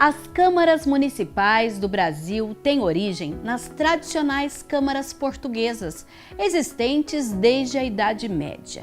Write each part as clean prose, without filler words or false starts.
As câmaras municipais do Brasil têm origem nas tradicionais câmaras portuguesas, existentes desde a Idade Média.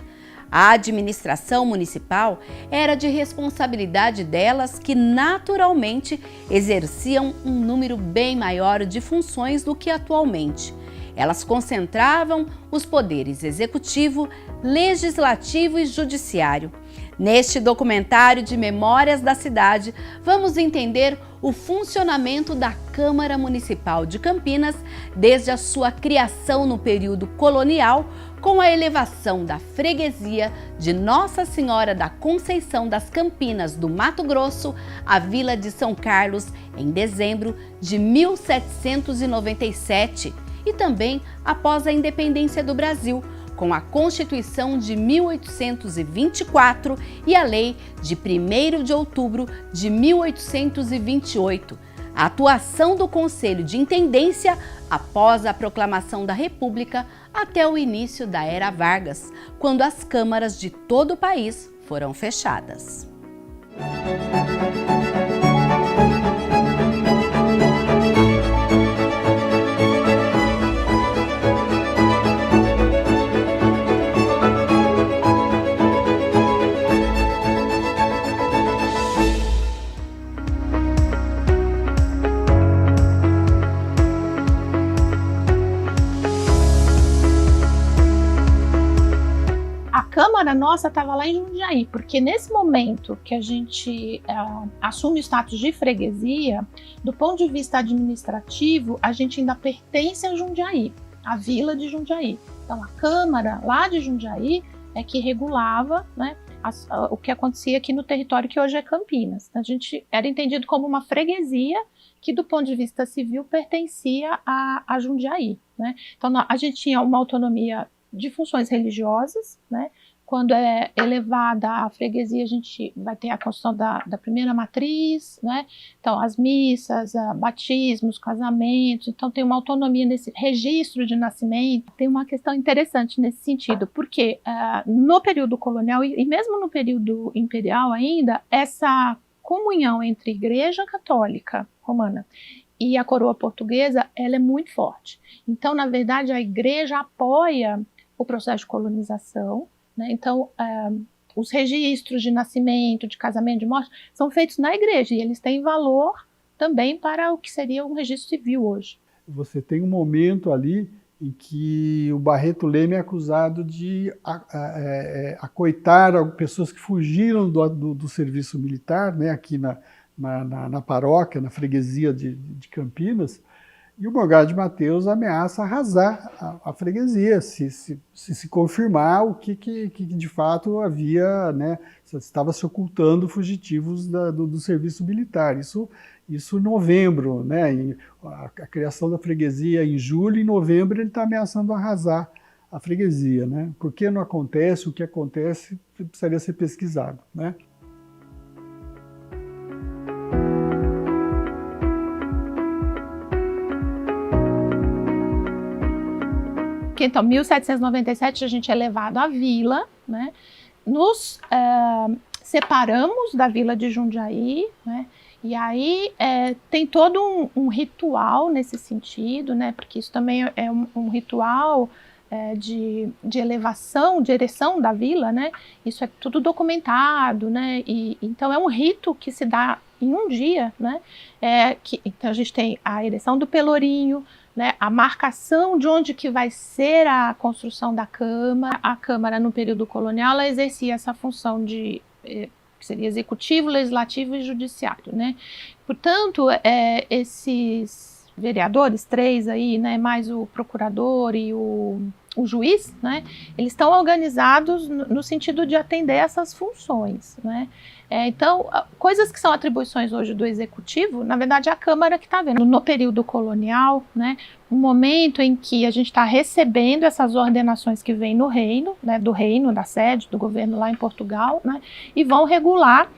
A administração municipal era de responsabilidade delas, que naturalmente exerciam um número bem maior de funções do que atualmente. Elas concentravam os poderes executivo, legislativo e judiciário. Neste documentário de Memórias da Cidade, vamos entender o funcionamento da Câmara Municipal de Campinas desde a sua criação no período colonial, com a elevação da freguesia de Nossa Senhora da Conceição das Campinas do Mato Grosso à Vila de São Carlos em dezembro de 1797 e também após a independência do Brasil, com a Constituição de 1824 e a Lei de 1º de outubro de 1828. A atuação do Conselho de Intendência após a proclamação da República até o início da Era Vargas, quando as câmaras de todo o país foram fechadas. A Câmara nossa estava lá em Jundiaí, porque nesse momento que a gente assume o status de freguesia, do ponto de vista administrativo, a gente ainda pertence a Jundiaí, a vila de Jundiaí. Então a Câmara lá de Jundiaí é que regulava, né, o que acontecia aqui no território que hoje é Campinas. Então, a gente era entendido como uma freguesia que, do ponto de vista civil, pertencia a Jundiaí, né? Então a gente tinha uma autonomia de funções religiosas, né? Quando é elevada a freguesia, a gente vai ter a construção da primeira matriz, né? Então, as missas, batismos, casamentos, então tem uma autonomia nesse registro de nascimento. Tem uma questão interessante nesse sentido, porque no período colonial e mesmo no período imperial ainda, essa comunhão entre Igreja Católica Romana e a coroa portuguesa, ela é muito forte. Então, na verdade, a Igreja apoia o processo de colonização, né? Então, os registros de nascimento, de casamento, de morte, são feitos na igreja e eles têm valor também para o que seria um registro civil hoje. Você tem um momento ali em que o Barreto Leme é acusado de acoitar pessoas que fugiram do serviço militar, né, aqui na paróquia, na freguesia de Campinas. E o Morgado de Mateus ameaça arrasar a freguesia, se confirmar o que de fato havia, né, estava se ocultando fugitivos do serviço militar. Isso em novembro, né, a criação da freguesia em julho, em novembro ele está ameaçando arrasar a freguesia, né? Por que não acontece? O que acontece precisaria ser pesquisado, né? Então, 1797 a gente é levado à vila, né? Nos separamos da vila de Jundiaí, né? E aí tem todo um ritual nesse sentido, né? Porque isso também é um ritual de elevação, de ereção da vila, né? Isso é tudo documentado, né? E então é um rito que se dá em um dia, né? Então a gente tem a ereção do pelourinho, né, a marcação de onde que vai ser a construção da Câmara. A Câmara, no período colonial, ela exercia essa função de que seria executivo, legislativo e judiciário, né? Portanto, esses vereadores, 3 aí, né, mais o procurador e o juiz, né, eles estão organizados no sentido de atender essas funções, né? Então, coisas que são atribuições hoje do executivo, na verdade é a Câmara que está vendo. No período colonial, né, um momento em que a gente está recebendo essas ordenações que vêm no reino, né, do reino, da sede, do governo lá em Portugal, né, e vão regular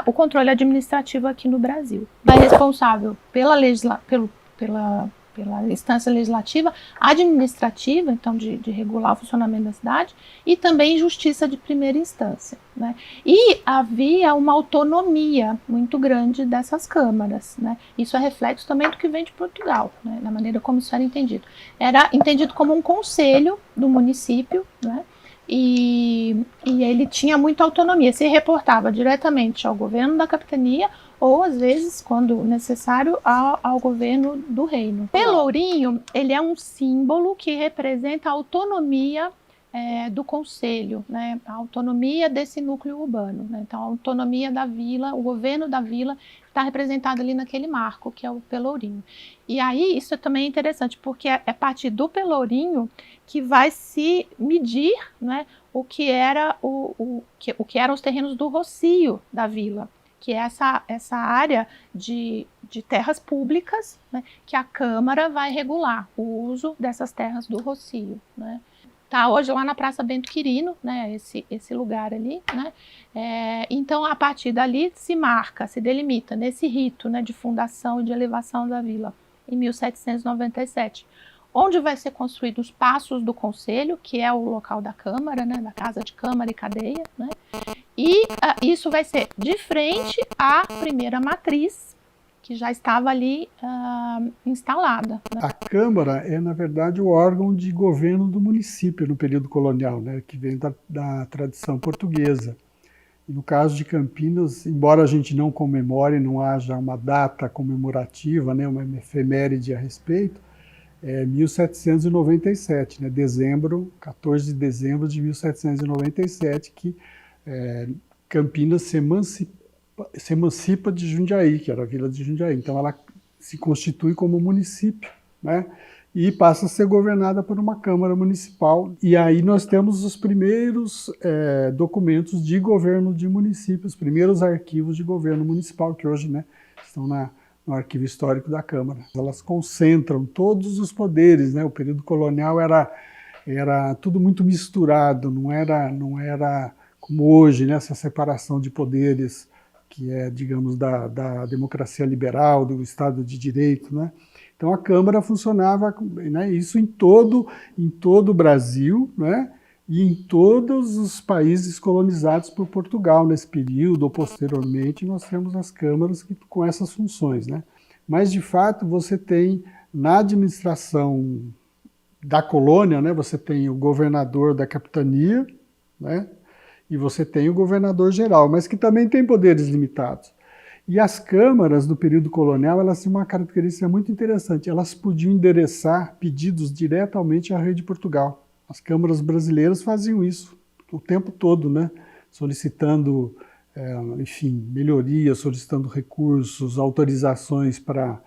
o controle administrativo aqui no Brasil. É responsável pela pela instância legislativa, administrativa, então de regular o funcionamento da cidade, e também justiça de primeira instância, né? E havia uma autonomia muito grande dessas câmaras, né? Isso é reflexo também do que vem de Portugal, né? Na maneira como isso era entendido. Era entendido como um conselho do município, né? E ele tinha muita autonomia, se reportava diretamente ao governo da capitania ou, às vezes, quando necessário, ao governo do reino. O Pelourinho, ele é um símbolo que representa a autonomia do conselho, né? A autonomia desse núcleo urbano, né? Então, a autonomia da vila, o governo da vila está representado ali naquele marco, que é o Pelourinho. E aí, isso também é interessante, porque é a partir do Pelourinho que vai se medir, né, o que eram os terrenos do Rocio da vila, que é essa área de terras públicas, né, que a Câmara vai regular o uso dessas terras do Rocio, né. Tá hoje lá na Praça Bento Quirino, né, esse lugar ali, né. Então, a partir dali se marca, se delimita nesse rito, né, de fundação e de elevação da vila, em 1797. Onde vai ser construído os passos do Conselho, que é o local da Câmara, né, da Casa de Câmara e Cadeia, né, e isso vai ser de frente à primeira matriz, que já estava ali instalada, né. A Câmara é, na verdade, o órgão de governo do município no período colonial, né, que vem da tradição portuguesa. E no caso de Campinas, embora a gente não comemore, não haja uma data comemorativa, né, uma efeméride a respeito, é 1797, né, 14 de dezembro de 1797, que Campinas se emancipa de Jundiaí, que era a vila de Jundiaí. Então ela se constitui como município, né, e passa a ser governada por uma Câmara Municipal. E aí nós temos os primeiros documentos de governo de município, os primeiros arquivos de governo municipal, que hoje, né, estão no arquivo histórico da Câmara. Elas concentram todos os poderes, né? O período colonial era tudo muito misturado, não era como hoje, né, essa separação de poderes que é, digamos, da democracia liberal, do Estado de Direito, né? Então a Câmara funcionava, né, isso em todo o Brasil, né, e em todos os países colonizados por Portugal nesse período, ou posteriormente, nós temos as câmaras com essas funções, né? Mas, de fato, você tem, na administração da colônia, né, você tem o governador da capitania, né, e você tem o governador geral, mas que também tem poderes limitados. E as câmaras do período colonial, elas tinham uma característica muito interessante, elas podiam endereçar pedidos diretamente ao rei de Portugal. As câmaras brasileiras faziam isso o tempo todo, né? Solicitando, enfim, melhorias, solicitando recursos, autorizações para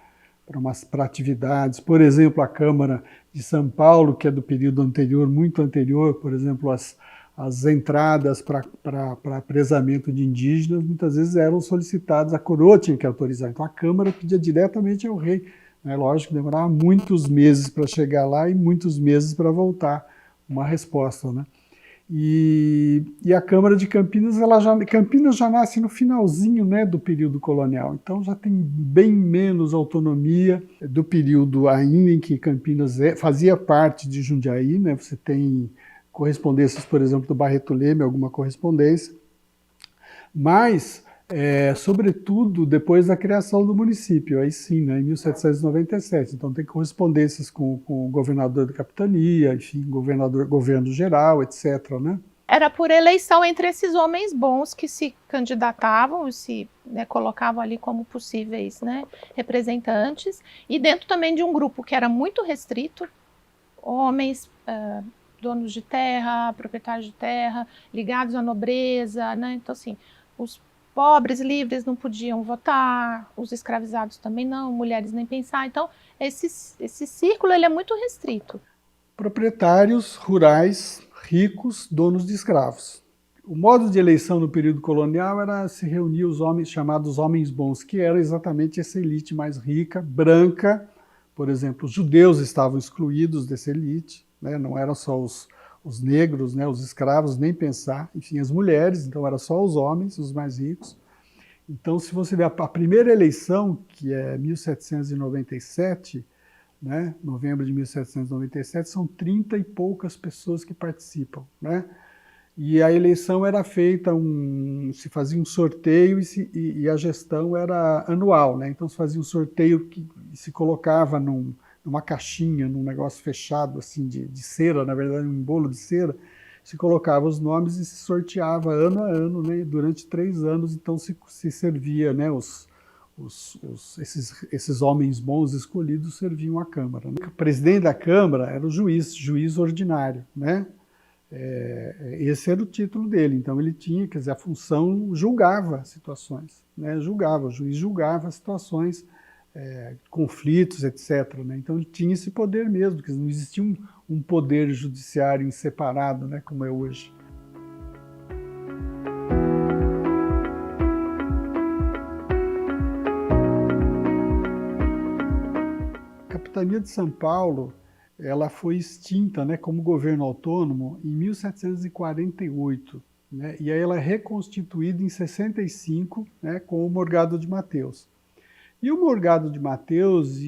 atividades. Por exemplo, a Câmara de São Paulo, que é do período anterior, muito anterior, por exemplo, as entradas para apresamento de indígenas, muitas vezes eram solicitadas, a coroa tinha que autorizar. Então a Câmara pedia diretamente ao rei. Né? Lógico, demorava muitos meses para chegar lá e muitos meses para voltar uma resposta, né? E a Câmara de Campinas, Campinas já nasce no finalzinho, né, do período colonial, então já tem bem menos autonomia do período ainda em que Campinas fazia parte de Jundiaí, né? Você tem correspondências, por exemplo, do Barreto Leme, alguma correspondência, mas sobretudo depois da criação do município, aí sim, né, em 1797. Então tem correspondências com o governador da capitania, enfim, governo geral, etc. Né? Era por eleição entre esses homens bons que se candidatavam, se colocavam ali como possíveis, né, representantes, e dentro também de um grupo que era muito restrito, homens donos de terra, proprietários de terra, ligados à nobreza, né? Então assim, os pobres livres não podiam votar, os escravizados também não, mulheres nem pensar. Então, esse círculo ele é muito restrito. Proprietários rurais, ricos, donos de escravos. O modo de eleição no período colonial era se reunir os homens chamados homens bons, que era exatamente essa elite mais rica, branca. Por exemplo, os judeus estavam excluídos dessa elite, né? Não eram só os negros, né, os escravos, nem pensar, enfim, as mulheres, então era só os homens, os mais ricos. Então, se você ver a primeira eleição, que é 1797, né? Novembro de 1797, são 30 e poucas pessoas que participam, né? E a eleição era feita, se fazia um sorteio e a gestão era anual, né? Então se fazia um sorteio que se colocava numa caixinha, num negócio fechado assim de cera, na verdade um bolo de cera, se colocava os nomes e se sorteava ano a ano, né? Durante 3 anos, então se servia, né? Esses homens bons escolhidos serviam à Câmara, né? O presidente da Câmara era o juiz ordinário, né? Esse era o título dele, então ele tinha, quer dizer, a função julgava situações, né? O juiz julgava situações, conflitos, etc., né? Então ele tinha esse poder mesmo, porque não existia um poder judiciário separado, né, como é hoje. A capitania de São Paulo, ela foi extinta, né, como governo autônomo em 1748, né, e aí ela é reconstituída em 65, né, com o Morgado de Mateus. E o Morgado de Mateus,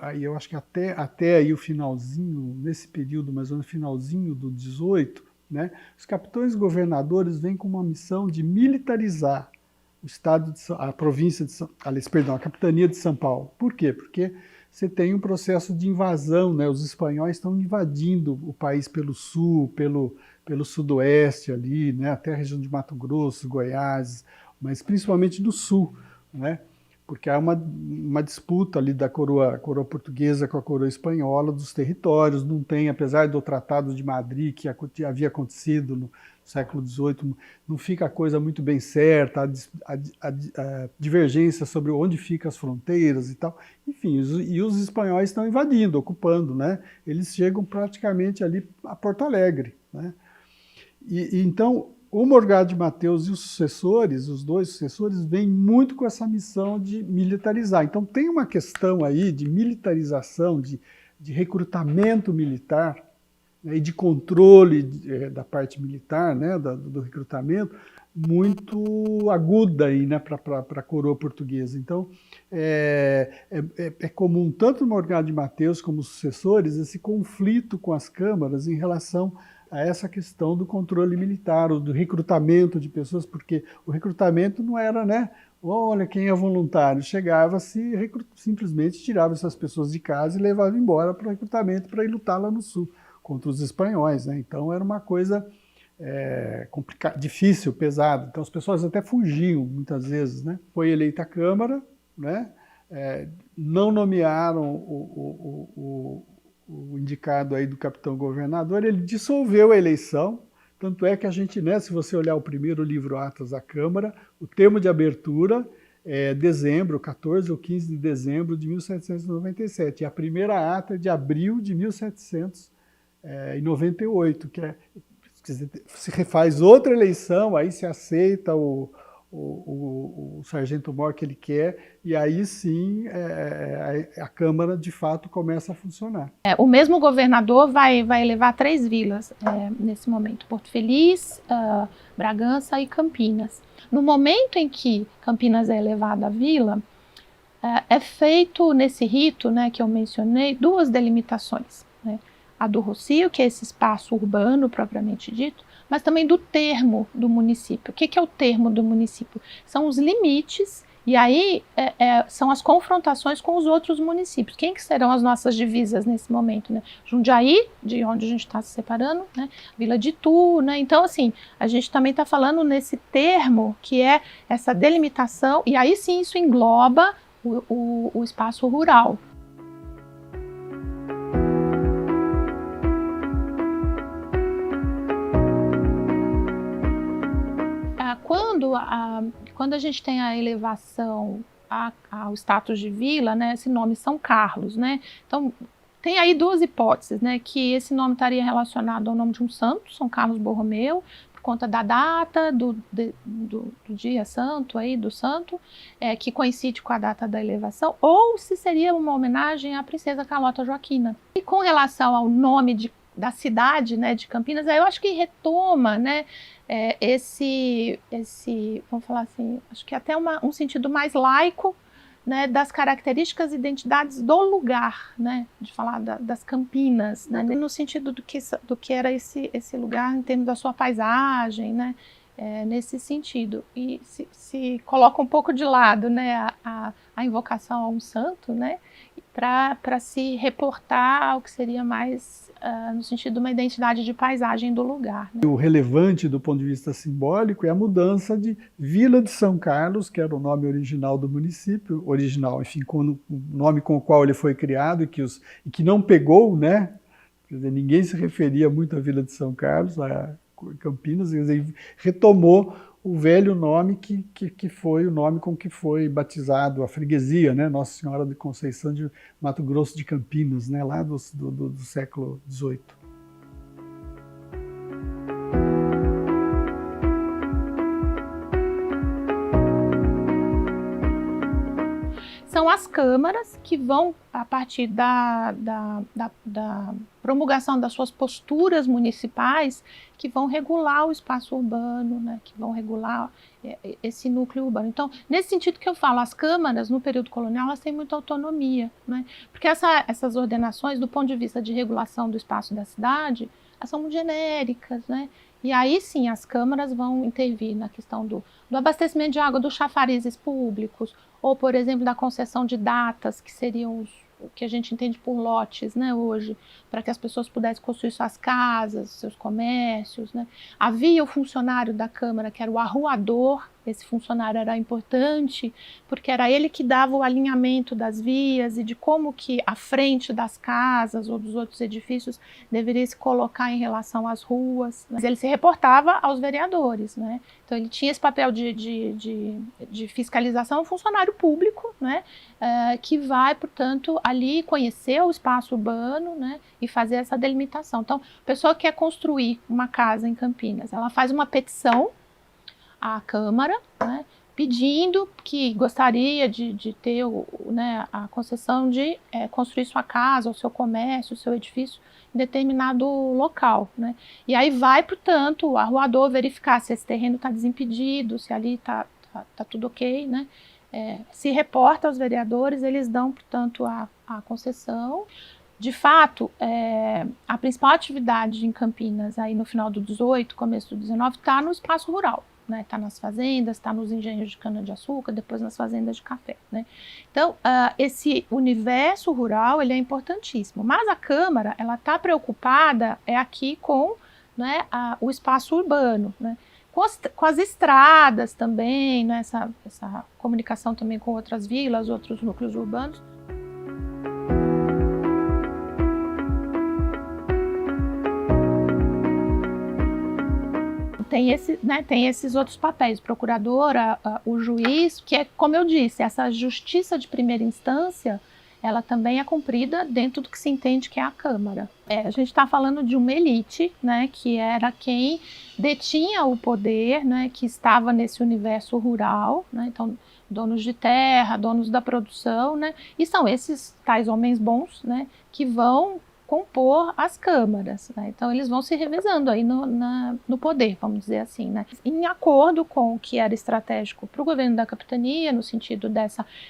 aí eu acho que até aí o finalzinho, nesse período, mais ou menos finalzinho do 18, né, os capitães governadores vêm com uma missão de militarizar o estado a província de a capitania de São Paulo. Por quê? Porque você tem um processo de invasão, né? Os espanhóis estão invadindo o país pelo sul, pelo sudoeste ali, né? Até a região de Mato Grosso, Goiás, mas principalmente do sul, né? Porque há uma disputa ali da coroa portuguesa com a coroa espanhola dos territórios, não tem, apesar do Tratado de Madrid que havia acontecido no século XVIII, não fica a coisa muito bem certa, a divergência sobre onde ficam as fronteiras e tal. Enfim, e os espanhóis estão invadindo, ocupando, né? Eles chegam praticamente ali a Porto Alegre, né? Então, o Morgado de Mateus e os dois sucessores, vêm muito com essa missão de militarizar. Então tem uma questão aí de militarização, de recrutamento militar, né, e de controle da parte militar, né, do recrutamento, muito aguda aí, né, para a coroa portuguesa. Então é comum, tanto no Morgado de Mateus como os sucessores, esse conflito com as câmaras em relação a essa questão do controle militar, ou do recrutamento de pessoas, porque o recrutamento não era, né, olha quem é voluntário, chegava-se, simplesmente tirava essas pessoas de casa e levava embora para o recrutamento para ir lutar lá no sul, contra os espanhóis, né? Então era uma coisa complicada, difícil, pesada, então as pessoas até fugiam muitas vezes, né? Foi eleita a Câmara, né? Não nomearam o indicado aí do capitão governador, ele dissolveu a eleição, tanto é que a gente, né, se você olhar o primeiro livro Atas da Câmara, o termo de abertura é dezembro, 14 ou 15 de dezembro de 1797, e a primeira ata é de abril de 1798, que se refaz outra eleição, aí se aceita o sargento-mor que ele quer, e aí sim a Câmara de fato começa a funcionar. O mesmo governador vai elevar 3 vilas nesse momento: Porto Feliz, Bragança e Campinas. No momento em que Campinas é elevada à vila, é feito nesse rito, né, que eu mencionei, 2 delimitações, né? A do Rocio, que é esse espaço urbano propriamente dito, mas também do termo do município. O que é o termo do município? São os limites, e aí são as confrontações com os outros municípios. Quem que serão as nossas divisas nesse momento, né? Jundiaí, de onde a gente está se separando, né? Vila de Itu, né? Então, assim, a gente também está falando nesse termo, que é essa delimitação, e aí sim isso engloba o espaço rural. Quando a gente tem a elevação ao status de vila, né, esse nome São Carlos, né? Então, tem aí 2 hipóteses, né, que esse nome estaria relacionado ao nome de um santo, São Carlos Borromeu, por conta da data do dia santo, aí, do santo, que coincide com a data da elevação, ou se seria uma homenagem à princesa Carlota Joaquina. E com relação ao nome da cidade, né, de Campinas, eu acho que retoma, né, esse, vamos falar assim, acho que até um sentido mais laico, né, das características e identidades do lugar, né, de falar das Campinas, né, no sentido do que era esse lugar em termos da sua paisagem, né, nesse sentido. E se coloca um pouco de lado, né, a invocação a um santo, né, para se reportar ao que seria mais no sentido de uma identidade de paisagem do lugar, né. O relevante do ponto de vista simbólico é a mudança de Vila de São Carlos, que era o nome original do município, enfim, o nome com o qual ele foi criado e que não pegou, né? Quer dizer, ninguém se referia muito à Vila de São Carlos, a Campinas, quer dizer, retomou o velho nome que foi o nome com que foi batizado a freguesia, né? Nossa Senhora de Conceição de Mato Grosso de Campinas, né? Lá do século XVIII. São as câmaras que vão, a partir da promulgação das suas posturas municipais, que vão regular o espaço urbano, né, que vão regular esse núcleo urbano. Então, nesse sentido que eu falo, as câmaras, no período colonial, elas têm muita autonomia, né, porque essas ordenações, do ponto de vista de regulação do espaço da cidade, elas são muito genéricas, né, e aí sim as câmaras vão intervir na questão do abastecimento de água, dos chafarizes públicos, ou, por exemplo, da concessão de datas, que seriam o que a gente entende por lotes, né, hoje, para que as pessoas pudessem construir suas casas, seus comércios, né. Havia o funcionário da Câmara, que era o arruador. Esse funcionário era importante, porque era ele que dava o alinhamento das vias e de como que a frente das casas ou dos outros edifícios deveria se colocar em relação às ruas. Mas ele se reportava aos vereadores, né? Então ele tinha esse papel de fiscalização, um funcionário público, né? Que vai, portanto, ali conhecer o espaço urbano, né? E fazer essa delimitação. Então, a pessoa que quer construir uma casa em Campinas, ela faz uma petição à Câmara, né, pedindo que gostaria de ter né, a concessão de construir sua casa, o seu comércio, o seu edifício em determinado local, né. E aí vai, portanto, o arruador verificar se esse terreno está desimpedido, se ali está tudo ok, né. Se reporta aos vereadores, eles dão, portanto, a concessão. De fato, a principal atividade em Campinas, aí no final do 18, começo do 19, está no espaço rural. Está nas fazendas, está nos engenhos de cana-de-açúcar, depois nas fazendas de café, né? Então, esse universo rural, ele é importantíssimo, mas a Câmara, ela está preocupada aqui com, né, o espaço urbano, né? Com as estradas também, né, essa comunicação também com outras vilas, outros núcleos urbanos. Tem esses outros papéis, o procurador, o juiz, que é, como eu disse, essa justiça de primeira instância, ela também é cumprida dentro do que se entende que é a Câmara. A gente está falando de uma elite, né, que era quem detinha o poder, né, que estava nesse universo rural, né, então donos de terra, donos da produção, né, e são esses tais homens bons, né, que vão compor as câmaras, né? Então eles vão se revezando aí no poder, vamos dizer assim, né? Em acordo com o que era estratégico para o governo da capitania, no sentido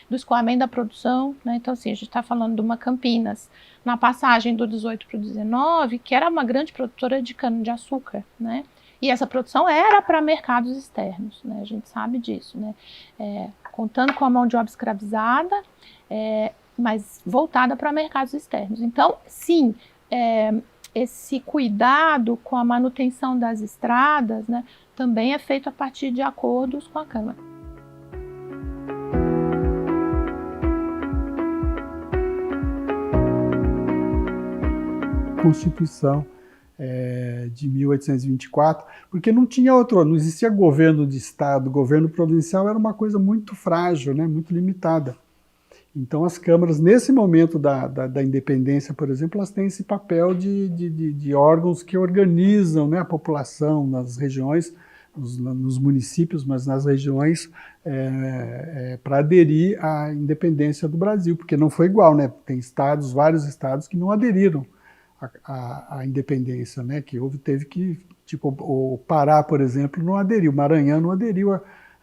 do escoamento da produção, né? Então assim, a gente está falando de uma Campinas, na passagem do 18 para o 19, que era uma grande produtora de cana-de-açúcar, né? E essa produção era para mercados externos, né? A gente sabe disso, né? Contando com a mão de obra escravizada, mas voltada para mercados externos. Então, sim, esse cuidado com a manutenção das estradas, né, também é feito a partir de acordos com a Câmara. Constituição de 1824, porque não existia governo de Estado, governo provincial era uma coisa muito frágil, né, muito limitada. Então as câmaras, nesse momento da independência, por exemplo, elas têm esse papel de órgãos que organizam, né, a população nas regiões, nos municípios, mas nas regiões, para aderir à independência do Brasil, porque não foi igual, né? Tem estados, vários estados que não aderiram à independência, né? Que teve que, tipo, o Pará, por exemplo, não aderiu, o Maranhão não aderiu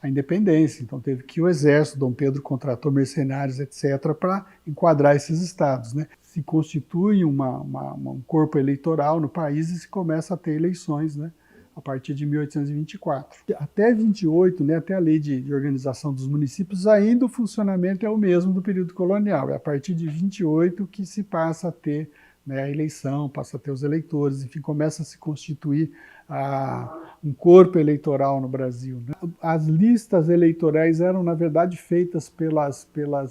à a independência. Então teve que o exército, Dom Pedro contratou mercenários, etc., para enquadrar esses estados, né? Se constitui um corpo eleitoral no país e se começa a ter eleições, né? A partir de 1824. Até 28, né, até a lei de organização dos municípios, ainda o funcionamento é o mesmo do período colonial. É a partir de 28 que se passa a ter, né, a eleição, passa a ter os eleitores, enfim, começa a se constituir um corpo eleitoral no Brasil, né? As listas eleitorais eram, na verdade, feitas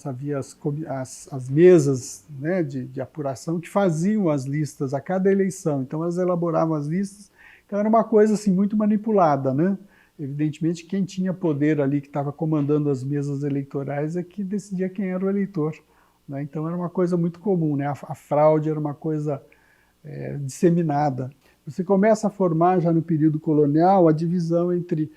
havia as mesas, né, de apuração que faziam as listas a cada eleição. Então elas elaboravam as listas. Então era uma coisa assim, muito manipulada, né? Evidentemente, quem tinha poder ali, que estava comandando as mesas eleitorais, é que decidia quem era o eleitor, né? Então era uma coisa muito comum, né? A fraude era uma coisa disseminada. Você começa a formar, já no período colonial, a divisão entre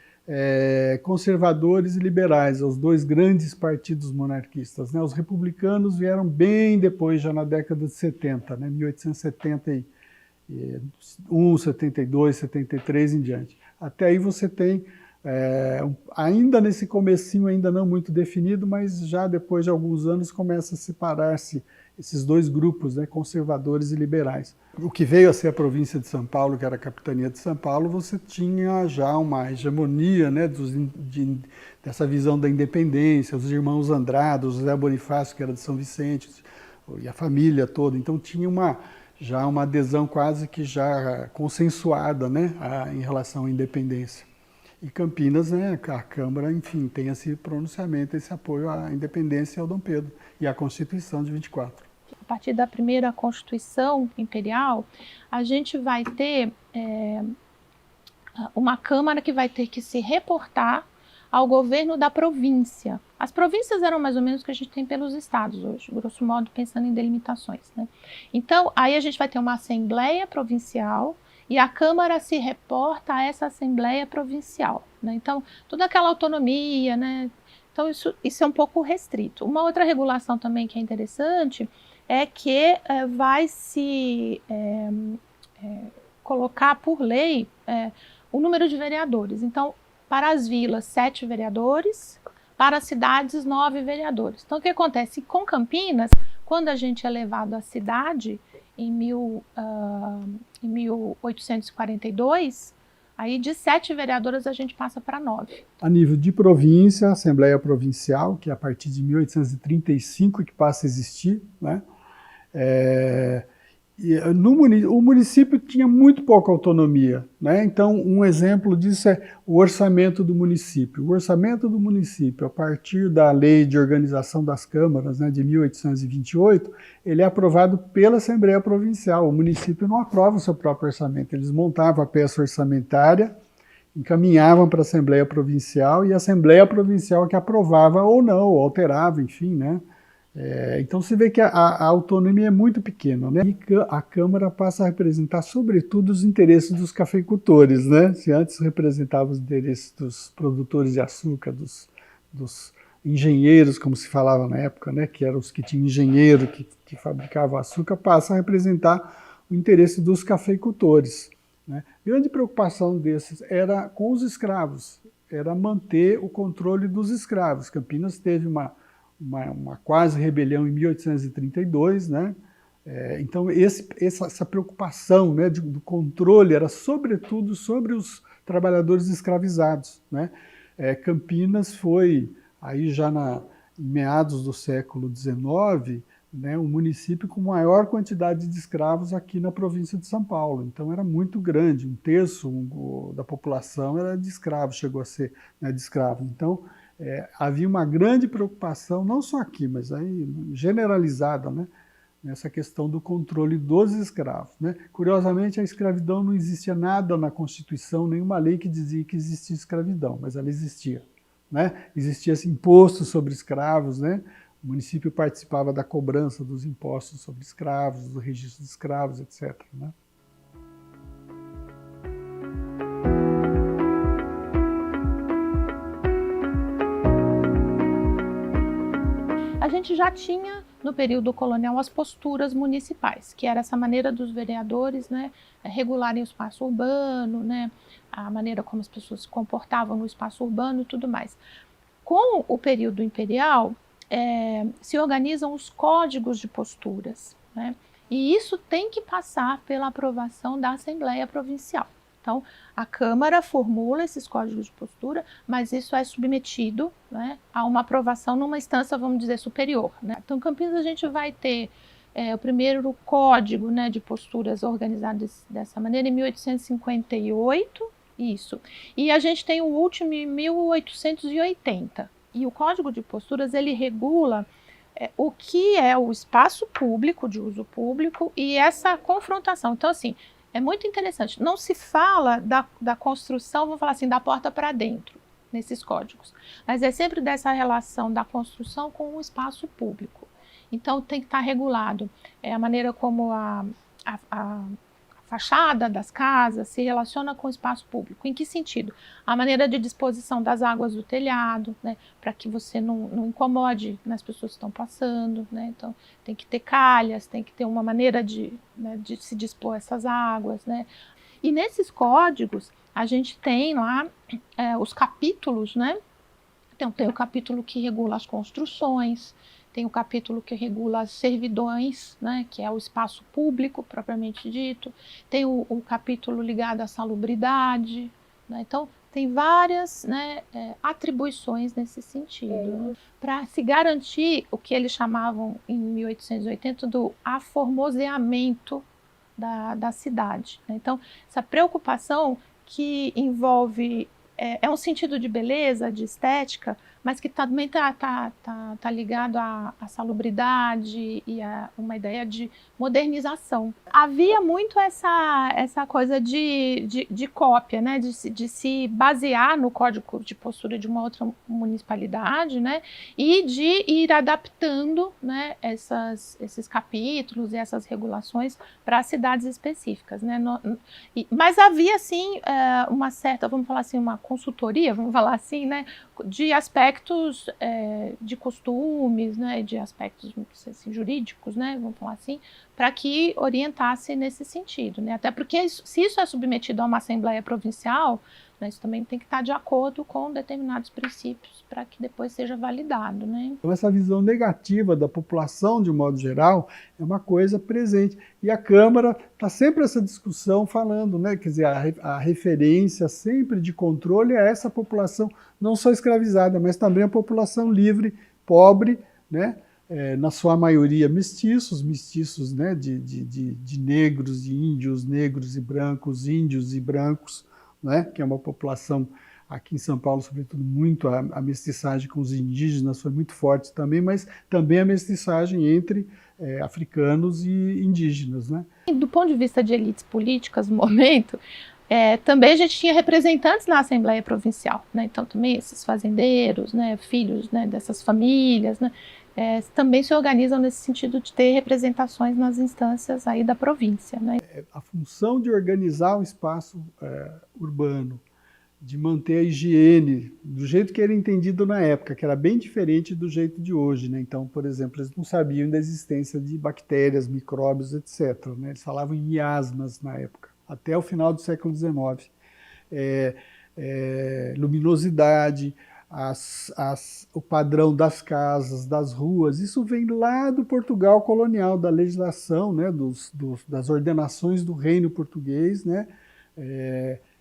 conservadores e liberais, os dois grandes partidos monarquistas, né? Os republicanos vieram bem depois, já na década de 70, né? 1871, 72, 73 em diante. Até aí você tem, ainda nesse comecinho, ainda não muito definido, mas já depois de alguns anos começa a separar-se esses dois grupos, né, conservadores e liberais. O que veio a ser a província de São Paulo, que era a capitania de São Paulo, você tinha já uma hegemonia, né, dessa visão da independência, os irmãos Andrade, o José Bonifácio, que era de São Vicente, e a família toda. Então tinha já uma adesão quase que já consensuada, né, em relação à independência. E Campinas, né, a Câmara, enfim, tem esse pronunciamento, esse apoio à independência e ao Dom Pedro e à Constituição de 24. A partir da primeira Constituição Imperial, a gente vai ter uma Câmara que vai ter que se reportar ao governo da província. As províncias eram mais ou menos o que a gente tem pelos estados hoje, grosso modo, pensando em delimitações, né? Então, aí a gente vai ter uma Assembleia Provincial e a Câmara se reporta a essa Assembleia Provincial, né? Então, toda aquela autonomia, né? Então, isso é um pouco restrito. Uma outra regulação também que é interessante é que vai se colocar por lei o número de vereadores. Então, para as vilas, 7 vereadores, para as cidades, 9 vereadores. Então, o que acontece? Com Campinas, quando a gente é levado à cidade, em 1842, aí de 7 vereadoras a gente passa para 9. A nível de província, a Assembleia Provincial, que é a partir de 1835 que passa a existir, né? O município tinha muito pouca autonomia, né? Então, um exemplo disso é o orçamento do município. O orçamento do município, a partir da Lei de Organização das Câmaras, né, de 1828, ele é aprovado pela Assembleia Provincial. O município não aprova o seu próprio orçamento. Eles montavam a peça orçamentária, encaminhavam para a Assembleia Provincial e a Assembleia Provincial que aprovava ou não, ou alterava, enfim, né? Então você vê que a autonomia é muito pequena, né? E a Câmara passa a representar, sobretudo, os interesses dos cafeicultores, né? Se antes representava os interesses dos produtores de açúcar, dos engenheiros, como se falava na época, né? Que eram os que tinham engenheiro, que fabricavam açúcar, passa a representar o interesse dos cafeicultores, né? Grande preocupação desses era com os escravos, era manter o controle dos escravos. Campinas teve uma quase rebelião em 1832, né? Então essa preocupação, né, do controle era sobretudo sobre os trabalhadores escravizados, né? Campinas foi, aí já em meados do século XIX, né, um município com maior quantidade de escravos aqui na província de São Paulo. Então era muito grande, 1/3 da população era de escravos, chegou a ser, né, de escravos. Então havia uma grande preocupação, não só aqui, mas aí generalizada, né, nessa questão do controle dos escravos, né? Curiosamente, a escravidão não existia nada na Constituição, nenhuma lei que dizia que existia escravidão, mas ela existia, né? Existia esse imposto sobre escravos, né? O município participava da cobrança dos impostos sobre escravos, do registro de escravos, etc., né? A gente já tinha, no período colonial, as posturas municipais, que era essa maneira dos vereadores, né, regularem o espaço urbano, né, a maneira como as pessoas se comportavam no espaço urbano e tudo mais. Com o período imperial, se organizam os códigos de posturas, né? E isso tem que passar pela aprovação da Assembleia Provincial. Então, a Câmara formula esses códigos de postura, mas isso é submetido, né, a uma aprovação numa instância, vamos dizer, superior, né? Então, em Campinas a gente vai ter o primeiro código, né, de posturas organizado dessa maneira em 1858, isso. E a gente tem o último em 1880. E o Código de Posturas, ele regula o que é o espaço público, de uso público, e essa confrontação. Então, assim, é muito interessante. Não se fala da construção, vamos falar assim, da porta para dentro, nesses códigos. Mas é sempre dessa relação da construção com o espaço público. Então, tem que estar regulado a maneira como a fachada das casas se relaciona com o espaço público. Em que sentido? A maneira de disposição das águas do telhado, né, para que você não incomode as pessoas que estão passando, né? Então, tem que ter calhas, tem que ter uma maneira de se dispor essas águas, né? E nesses códigos, a gente tem lá os capítulos, né? Então, tem o capítulo que regula as construções, tem o capítulo que regula as servidões, né, que é o espaço público, propriamente dito. Tem o capítulo ligado à salubridade, né? Então, tem várias, né, atribuições nesse sentido, para se garantir o que eles chamavam, em 1880, do aformoseamento da cidade, né? Então, essa preocupação que envolve um sentido de beleza, de estética, mas que também tá ligado à salubridade e a uma ideia de modernização. Havia muito essa coisa de cópia, né? De se basear no código de postura de uma outra municipalidade, né? E de ir adaptando, né, esses capítulos e essas regulações para cidades específicas, né? Mas havia, sim, uma certa, vamos falar assim, uma consultoria, vamos falar assim, né, de aspectos de costumes, né, de aspectos assim, jurídicos, né, vamos falar assim, para que orientasse nesse sentido, né? Até porque se isso é submetido a uma Assembleia Provincial, né, isso também tem que estar de acordo com determinados princípios para que depois seja validado, né? Então, essa visão negativa da população, de um modo geral, é uma coisa presente. E a Câmara está sempre essa discussão falando, né? Quer dizer, a referência sempre de controle a essa população, não só escravizada, mas também a população livre, pobre, né? Na sua maioria mestiços, né? de negros, de índios, negros e brancos, índios e brancos, né? Que é uma população, aqui em São Paulo, sobretudo, muito a mestiçagem com os indígenas foi muito forte também, mas também a mestiçagem entre africanos e indígenas, né? Do ponto de vista de elites políticas, no momento, também a gente tinha representantes na Assembleia Provincial, né? Então também esses fazendeiros, né, filhos, né, dessas famílias, né, também se organizam nesse sentido de ter representações nas instâncias aí da província, né? A função de organizar o espaço urbano, de manter a higiene do jeito que era entendido na época, que era bem diferente do jeito de hoje, né? Então, por exemplo, eles não sabiam da existência de bactérias, micróbios, etc., né? Eles falavam em miasmas na época, até o final do século XIX. Luminosidade, o padrão das casas, das ruas, isso vem lá do Portugal colonial, da legislação, né, das ordenações do reino português, né,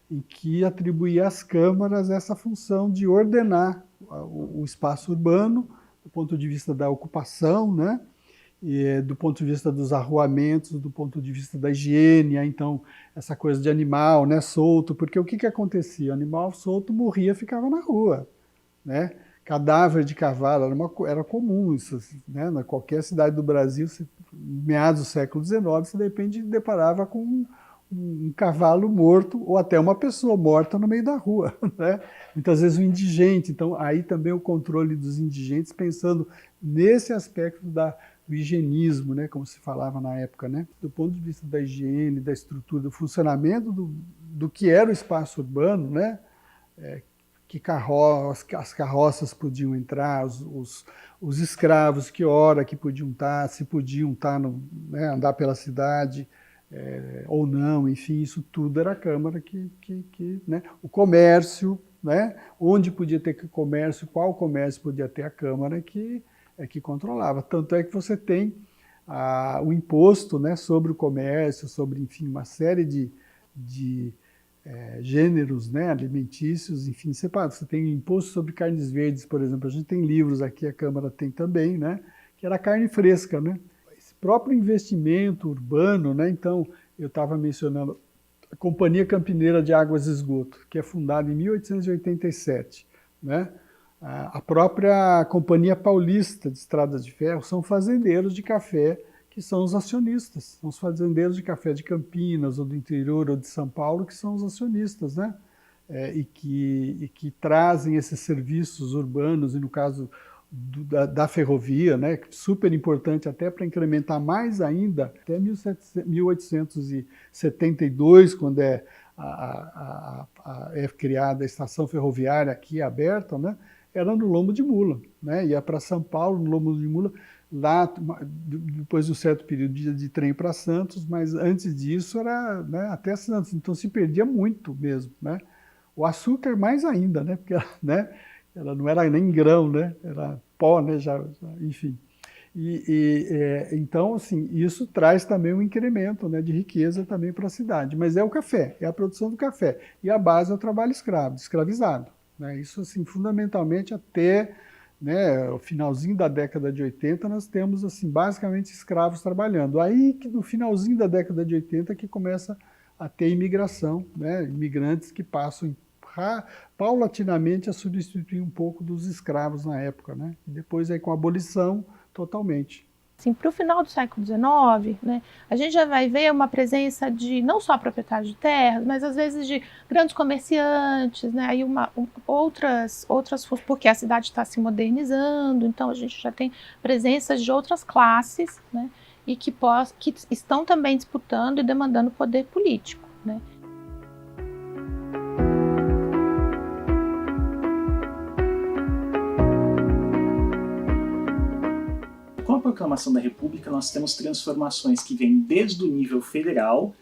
em que atribuía às câmaras essa função de ordenar o espaço urbano, do ponto de vista da ocupação, né, e do ponto de vista dos arruamentos, do ponto de vista da higiene, então essa coisa de animal, né, solto, porque o que acontecia? O animal solto morria, ficava na rua, né? Cadáver de cavalo era comum isso, né? Na qualquer cidade do Brasil, em meados do século XIX, você de repente deparava com um cavalo morto ou até uma pessoa morta no meio da rua, né? Muitas vezes um indigente. Então aí também o controle dos indigentes, pensando nesse aspecto do higienismo, né? Como se falava na época, né? Do ponto de vista da higiene, da estrutura, do funcionamento do que era o espaço urbano, né? Que as carroças podiam entrar, os escravos, que hora que podiam estar, se podiam estar, né, andar pela cidade, ou não, enfim, isso tudo era a Câmara né? O comércio, né? Onde podia ter comércio, qual comércio podia ter, a Câmara que controlava. Tanto é que você tem o imposto, né, sobre o comércio, sobre, enfim, uma série de gêneros, né, alimentícios, enfim, separados. Você tem imposto sobre carnes verdes, por exemplo. A gente tem livros aqui, a Câmara tem também, né, que era carne fresca, né. Esse próprio investimento urbano, né, então, eu estava mencionando a Companhia Campineira de Águas e Esgoto, que é fundada em 1887, né. A própria Companhia Paulista de Estradas de Ferro são fazendeiros de café, que são os acionistas, são os fazendeiros de café de Campinas, ou do interior, ou de São Paulo, que são os acionistas, né? E que trazem esses serviços urbanos, e no caso da ferrovia, né? Super importante até para incrementar mais ainda, até 1872, quando é criada a estação ferroviária aqui aberta, né? Era no lombo de mula, né? Ia para São Paulo, no lombo de mula, lá, depois de um certo período de trem para Santos, mas antes disso era, né, até Santos, então se perdia muito mesmo, né? O açúcar mais ainda, né? Porque né, ela não era nem grão, né? Era pó, né? Enfim. Então, assim, isso traz também um incremento, né, de riqueza também para a cidade. Mas é o café, é a produção do café. E a base é o trabalho escravizado. Né? Isso, assim, fundamentalmente até, né, o finalzinho da década de 80, nós temos, assim, basicamente escravos trabalhando. Aí, que no finalzinho da década de 80, que começa a ter imigração, né, imigrantes que passam paulatinamente a substituir um pouco dos escravos na época, né? E depois, aí, com a abolição, totalmente. Assim, para o final do século XIX, né, a gente já vai ver uma presença de não só proprietários de terras, mas às vezes de grandes comerciantes, né, aí outras, porque a cidade está se modernizando, então a gente já tem presença de outras classes, né, e que estão também disputando e demandando poder político, né. Com a proclamação da República, nós temos transformações que vêm desde o nível federal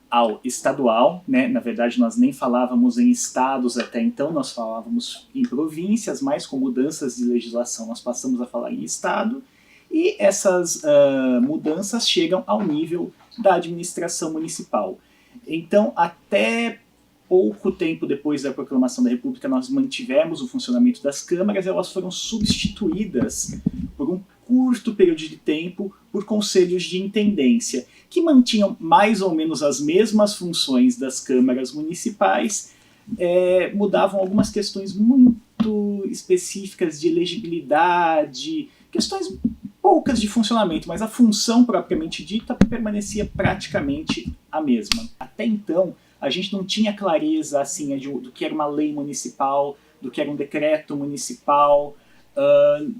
ao estadual, né? Na verdade, nós nem falávamos em estados até então, nós falávamos em províncias, mas com mudanças de legislação nós passamos a falar em estado, e essas mudanças chegam ao nível da administração municipal. Então, até pouco tempo depois da proclamação da República, nós mantivemos o funcionamento das câmaras, elas foram substituídas por um curto período de tempo por conselhos de intendência, que mantinham mais ou menos as mesmas funções das câmaras municipais, mudavam algumas questões muito específicas de elegibilidade, questões poucas de funcionamento, mas a função propriamente dita permanecia praticamente a mesma. Até então, a gente não tinha clareza assim, do que era uma lei municipal, do que era um decreto municipal,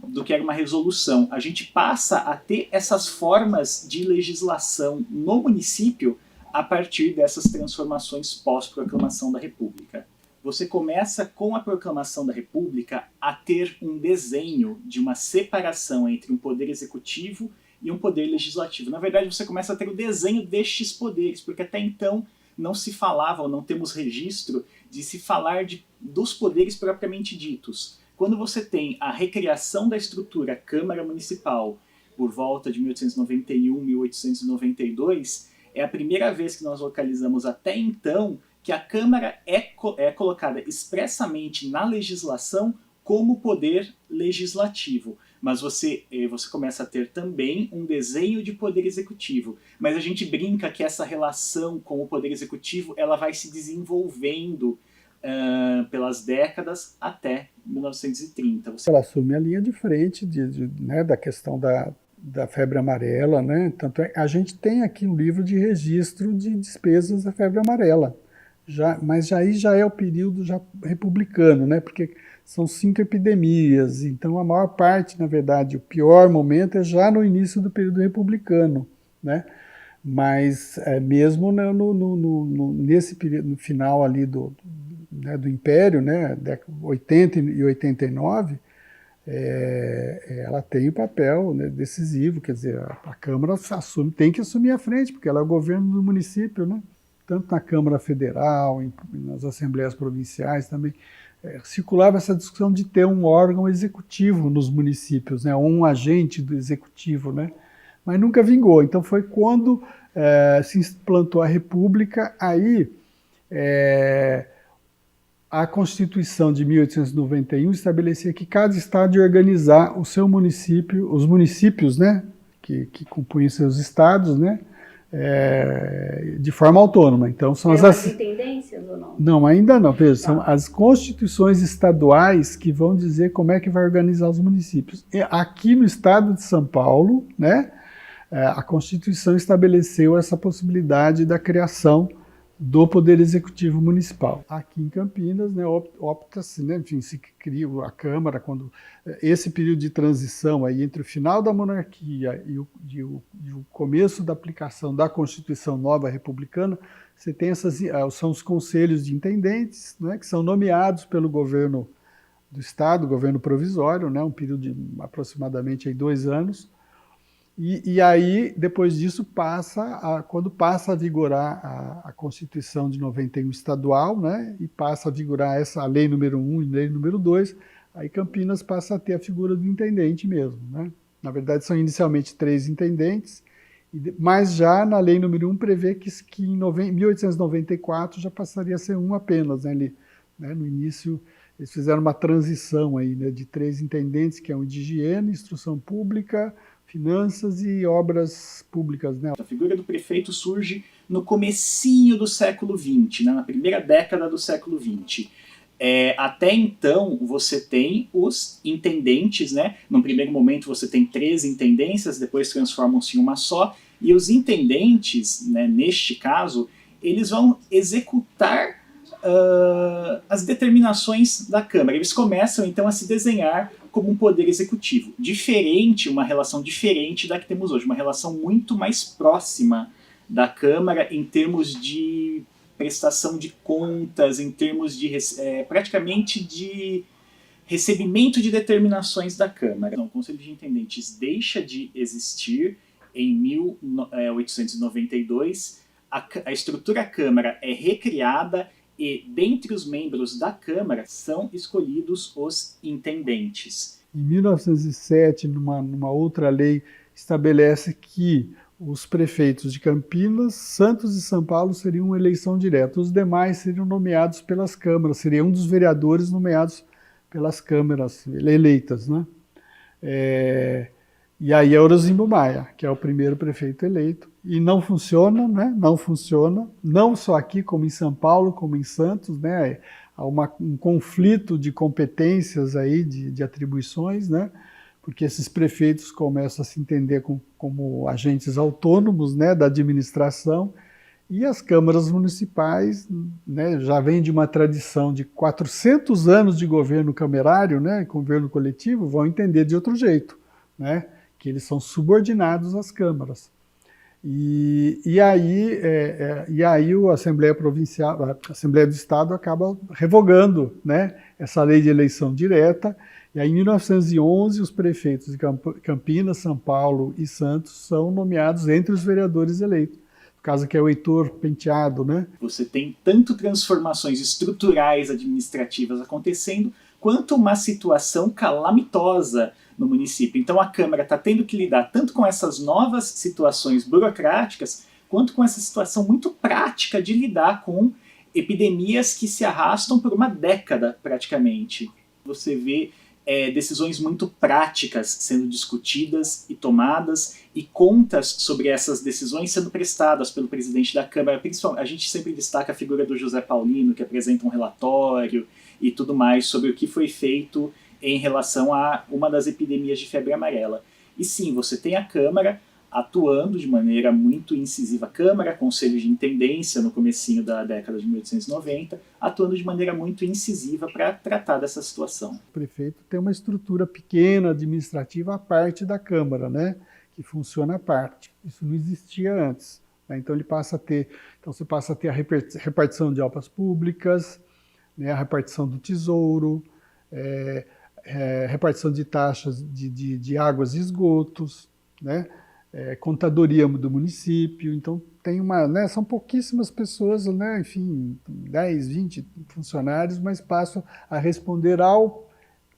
do que era uma resolução. A gente passa a ter essas formas de legislação no município a partir dessas transformações pós-proclamação da República. Você começa com a proclamação da República a ter um desenho de uma separação entre um poder executivo e um poder legislativo. Na verdade, você começa a ter o desenho destes poderes, porque até então não se falava, ou não temos registro de se falar dos poderes propriamente ditos. Quando você tem a recriação da estrutura Câmara Municipal por volta de 1891, 1892, é a primeira vez que nós localizamos até então que a Câmara é colocada expressamente na legislação como poder legislativo. Mas você começa a ter também um desenho de poder executivo. Mas a gente brinca que essa relação com o poder executivo ela vai se desenvolvendo pelas décadas até 1930. Ela assume a linha de frente né, da questão da febre amarela, né? Tanto a gente tem aqui um livro de registro de despesas da febre amarela, mas aí já é o período já republicano, né? Porque são 5 epidemias, então a maior parte, na verdade, o pior momento é já no início do período republicano, né? Mas mesmo nesse período, no final ali do Império, né, 80 e 89, ela tem um papel, né, decisivo, quer dizer, a Câmara tem que assumir a frente, porque ela é o governo do município, né? Tanto na Câmara Federal, nas assembleias provinciais também, circulava essa discussão de ter um órgão executivo nos municípios, né, um agente do executivo, né, mas nunca vingou. Então foi quando se implantou a República, aí a Constituição de 1891 estabelecia que cada estado ia organizar o seu município, os municípios, né, que compunham seus estados, né, de forma autônoma. Então são as intendências ou não? Não, ainda não. Veja, são as constituições estaduais que vão dizer como é que vai organizar os municípios. E aqui no estado de São Paulo, né, a Constituição estabeleceu essa possibilidade da criação do Poder Executivo Municipal. Aqui em Campinas, né, opta-se, né, enfim, se cria a Câmara, quando esse período de transição aí entre o final da monarquia e o começo da aplicação da Constituição Nova Republicana, você tem são os conselhos de intendentes, né, que são nomeados pelo governo do Estado, governo provisório, né, um período de aproximadamente aí 2 anos. E aí, depois disso, quando passa a vigorar a Constituição de 91 estadual, né, e passa a vigorar a Lei número 1 e Lei número 2, aí Campinas passa a ter a figura do intendente mesmo, né? Na verdade, são inicialmente 3 intendentes, mas já na Lei número 1 prevê que em 1894 já passaria a ser um apenas, né, ali, né? No início, eles fizeram uma transição aí, né, de 3 intendentes, que é o de higiene, instrução pública, finanças e obras públicas, né? A figura do prefeito surge no comecinho do século XX, né, na primeira década do século XX. Até então, você tem os intendentes, né? No primeiro momento você tem 3 intendências, depois transformam-se em uma só, e os intendentes, né, neste caso, eles vão executar as determinações da Câmara. Eles começam, então, a se desenhar como um poder executivo. Uma relação diferente da que temos hoje, uma relação muito mais próxima da Câmara em termos de prestação de contas, em termos de praticamente de recebimento de determinações da Câmara. Então, o Conselho de Intendentes deixa de existir em 1892, a estrutura Câmara é recriada e, dentre os membros da Câmara, são escolhidos os intendentes. Em 1907, numa outra lei, estabelece que os prefeitos de Campinas, Santos e São Paulo seriam uma eleição direta. Os demais seriam nomeados pelas câmaras, seria um dos vereadores nomeados pelas câmaras eleitas, né? E aí é Orozimbo Maia, que é o primeiro prefeito eleito. E não funciona, né? Não funciona, não só aqui, como em São Paulo, como em Santos, né? Há um conflito de competências aí, de atribuições, né? Porque esses prefeitos começam a se entender como agentes autônomos, né, da administração, e as câmaras municipais, né, já vem de uma tradição de 400 anos de governo camerário, né, governo coletivo, vão entender de outro jeito, né, que eles são subordinados às câmaras. E aí a Assembleia Provincial, a Assembleia do Estado acaba revogando, né, essa lei de eleição direta. E aí, em 1911, os prefeitos de Campinas, São Paulo e Santos são nomeados entre os vereadores eleitos. No caso que é o Heitor Penteado, né? Você tem tanto transformações estruturais administrativas acontecendo, quanto uma situação calamitosa no município. Então a Câmara está tendo que lidar tanto com essas novas situações burocráticas, quanto com essa situação muito prática de lidar com epidemias que se arrastam por uma década praticamente. Você vê decisões muito práticas sendo discutidas e tomadas, e contas sobre essas decisões sendo prestadas pelo presidente da Câmara. A gente sempre destaca a figura do José Paulino, que apresenta um relatório e tudo mais sobre o que foi feito em relação a uma das epidemias de febre amarela. E sim, você tem a Câmara atuando de maneira muito incisiva, Câmara, Conselho de Intendência no comecinho da década de 1890, atuando de maneira muito incisiva para tratar dessa situação. O prefeito tem uma estrutura pequena, administrativa, à parte da Câmara, né, que funciona à parte. Isso não existia antes, né? Então você passa a ter a repartição de obras públicas, né, a repartição do tesouro, repartição de taxas de águas e esgotos, né? Contadoria do município. Então tem né, são pouquíssimas pessoas, né, enfim, 10, 20 funcionários, mas passam a responder ao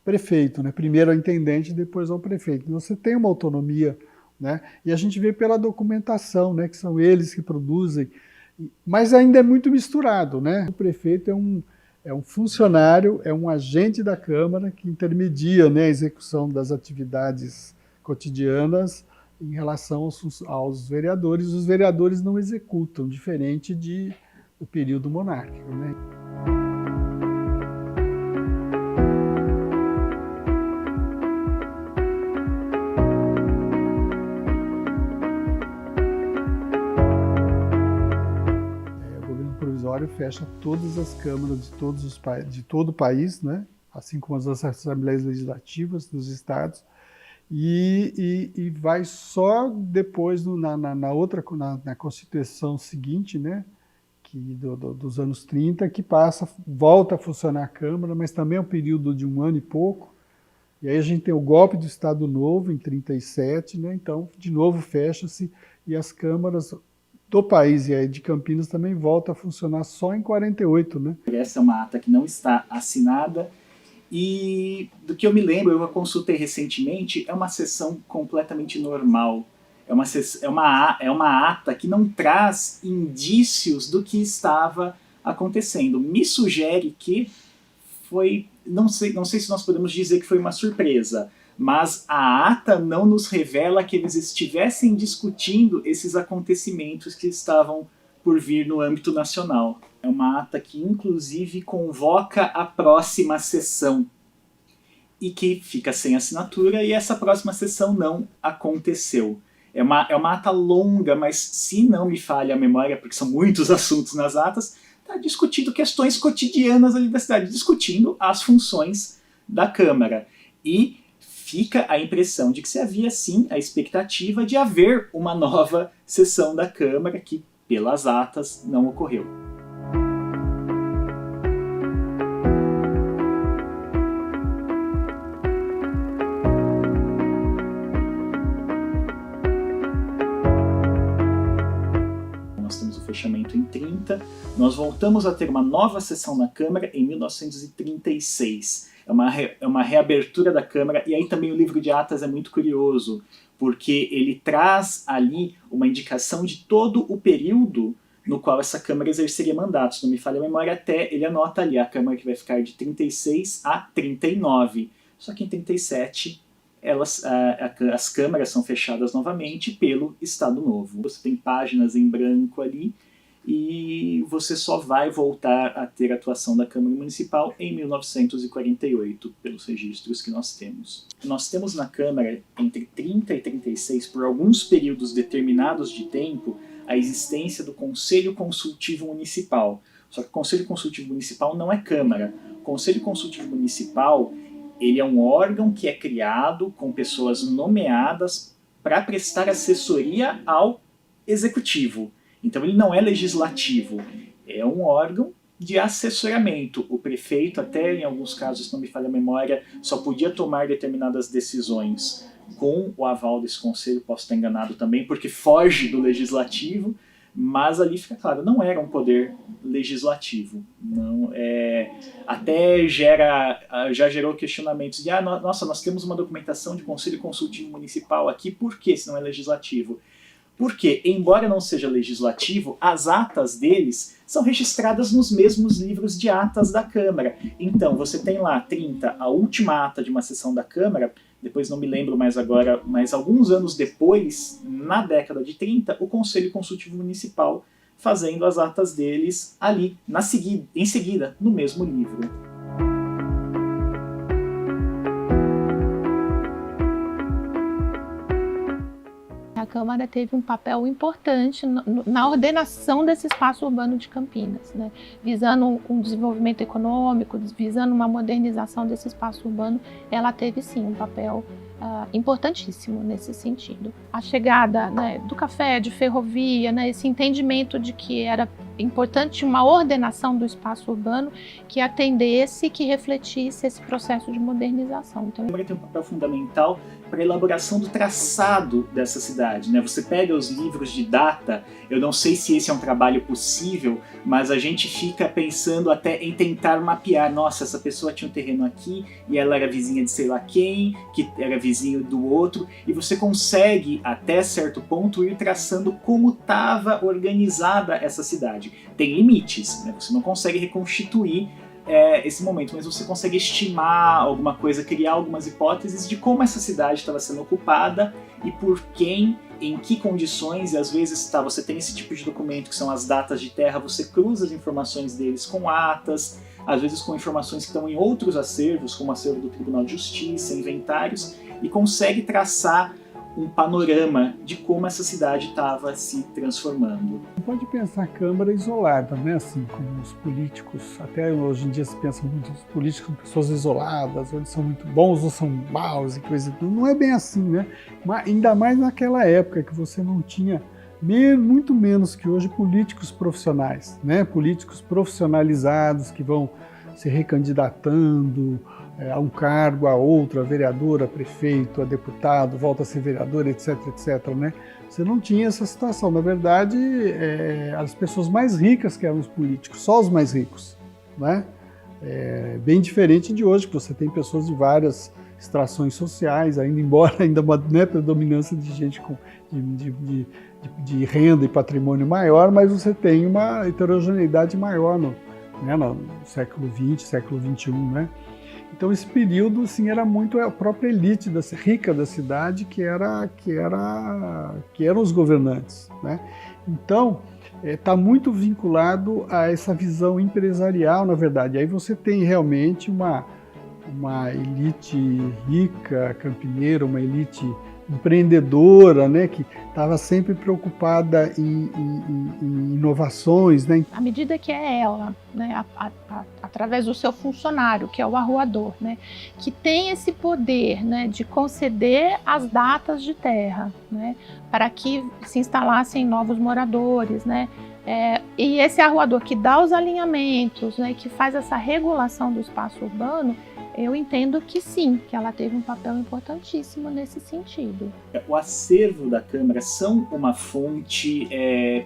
prefeito, né? Primeiro ao intendente, depois ao prefeito. Então, você tem uma autonomia, né? E a gente vê pela documentação, né, que são eles que produzem, mas ainda é muito misturado, né? O prefeito é um funcionário, é um agente da Câmara que intermedia, né, a execução das atividades cotidianas em relação aos vereadores. Os vereadores não executam, diferente do período monárquico, né? Fecha todas as câmaras de todo o país, né? Assim como as assembleias legislativas dos estados, e vai só depois na Constituição seguinte, né? Dos anos 30, que volta a funcionar a Câmara, mas também é um período de 1 ano e pouco. E aí a gente tem o golpe do Estado Novo em 37, né? Então de novo fecha-se e as câmaras do país e aí de Campinas também volta a funcionar só em 48, né? Essa é uma ata que não está assinada e, do que eu me lembro, eu a consultei recentemente, é uma sessão completamente normal. É uma ata que não traz indícios do que estava acontecendo. Me sugere que foi, não sei se nós podemos dizer que foi uma surpresa, mas a ata não nos revela que eles estivessem discutindo esses acontecimentos que estavam por vir no âmbito nacional. É uma ata que, inclusive, convoca a próxima sessão e que fica sem assinatura, e essa próxima sessão não aconteceu. É uma ata longa, mas se não me falha a memória, porque são muitos assuntos nas atas, está discutindo questões cotidianas ali da cidade, discutindo as funções da Câmara. E fica a impressão de que se havia, sim, a expectativa de haver uma nova sessão da Câmara, que, pelas atas, não ocorreu. Nós temos o fechamento em 30, nós voltamos a ter uma nova sessão na Câmara em 1936. É uma reabertura da Câmara, e aí também o livro de atas é muito curioso, porque ele traz ali uma indicação de todo o período no qual essa Câmara exerceria mandato. Se não me falha a memória, até ele anota ali a Câmara que vai ficar de 36 a 39. Só que em 37 as câmaras são fechadas novamente pelo Estado Novo. Você tem páginas em branco ali, e você só vai voltar a ter a atuação da Câmara Municipal em 1948, pelos registros que nós temos. Nós temos na Câmara, entre 30 e 36, por alguns períodos determinados de tempo, a existência do Conselho Consultivo Municipal. Só que o Conselho Consultivo Municipal não é Câmara. O Conselho Consultivo Municipal, ele é um órgão que é criado com pessoas nomeadas para prestar assessoria ao Executivo. Então ele não é legislativo, é um órgão de assessoramento. O prefeito, até em alguns casos, se não me falha a memória, só podia tomar determinadas decisões com o aval desse conselho, posso estar enganado também, porque foge do legislativo, mas ali fica claro, não era um poder legislativo. Não, até já gerou questionamentos de, nossa, nós temos uma documentação de Conselho Consultivo Municipal aqui, por que se não é legislativo? Porque, embora não seja legislativo, as atas deles são registradas nos mesmos livros de atas da Câmara. Então, você tem lá 30, a última ata de uma sessão da Câmara, depois não me lembro mais agora, mas alguns anos depois, na década de 30, o Conselho Consultivo Municipal fazendo as atas deles ali, em seguida, no mesmo livro. A Câmara teve um papel importante na ordenação desse espaço urbano de Campinas, né? Visando um desenvolvimento econômico, visando uma modernização desse espaço urbano, ela teve sim um papel importantíssimo nesse sentido. A chegada, né, do café, de ferrovia, né, esse entendimento de que era importante uma ordenação do espaço urbano que atendesse, que refletisse esse processo de modernização. Então, a Câmara tem um papel fundamental para a elaboração do traçado dessa cidade, né? Você pega os livros de data, eu não sei se esse é um trabalho possível, mas a gente fica pensando até em tentar mapear, nossa, essa pessoa tinha um terreno aqui e ela era vizinha de sei lá quem, que era vizinho do outro, e você consegue, até certo ponto, ir traçando como estava organizada essa cidade. Tem limites, né? Você não consegue reconstituir esse momento, mas você consegue estimar alguma coisa, criar algumas hipóteses de como essa cidade estava sendo ocupada e por quem, em que condições, e às vezes você tem esse tipo de documento que são as datas de terra, você cruza as informações deles com atas, às vezes com informações que estão em outros acervos, como o acervo do Tribunal de Justiça, inventários, e consegue traçar um panorama de como essa cidade estava se transformando. Não pode pensar a Câmara isolada, né? Assim como os políticos, até hoje em dia se pensa muito os políticos como pessoas isoladas, ou eles são muito bons ou são maus e coisa. Não é bem assim, né? Mas, ainda mais naquela época que você não tinha, muito menos que hoje, políticos profissionais, né? Políticos profissionalizados que vão se recandidatando a um cargo, a outro, a vereador, a prefeito, a deputado, volta a ser vereador, etc, etc, né? Você não tinha essa situação. Na verdade, as pessoas mais ricas que eram os políticos, só os mais ricos, né? Bem diferente de hoje, que você tem pessoas de várias extrações sociais, embora ainda uma, né, predominância de gente de renda e patrimônio maior, mas você tem uma heterogeneidade maior no século XX, século XXI, né? Então esse período, assim, era muito a própria elite rica da cidade que eram os governantes, né? Então está muito vinculado a essa visão empresarial, na verdade. Aí você tem realmente uma elite rica, campineira, uma elite empreendedora, né, que estava sempre preocupada em inovações, né? À medida que ela, né, através do seu funcionário, que é o arruador, né, que tem esse poder, né, de conceder as datas de terra, né, para que se instalassem novos moradores, né, e esse arruador que dá os alinhamentos, né, que faz essa regulação do espaço urbano, eu entendo que sim, que ela teve um papel importantíssimo nesse sentido. O acervo da Câmara são uma fonte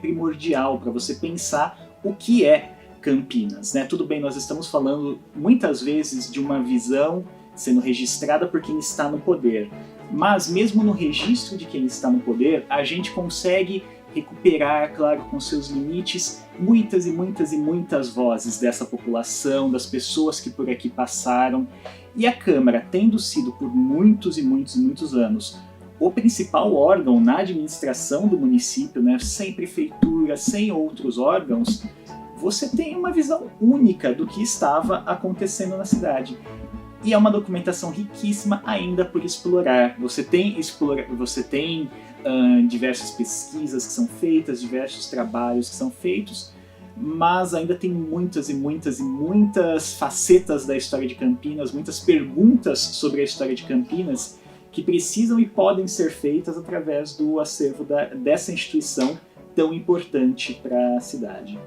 primordial para você pensar o que é Campinas, né? Tudo bem, nós estamos falando muitas vezes de uma visão sendo registrada por quem está no poder, mas mesmo no registro de quem está no poder, a gente consegue recuperar, claro, com seus limites, muitas e muitas e muitas vozes dessa população, das pessoas que por aqui passaram. E a Câmara, tendo sido por muitos e muitos e muitos anos o principal órgão na administração do município, né, sem prefeitura, sem outros órgãos, você tem uma visão única do que estava acontecendo na cidade. E é uma documentação riquíssima ainda por explorar. Você tem diversas pesquisas que são feitas, diversos trabalhos que são feitos, mas ainda tem muitas e muitas e muitas facetas da história de Campinas, muitas perguntas sobre a história de Campinas que precisam e podem ser feitas através do acervo dessa instituição tão importante para a cidade.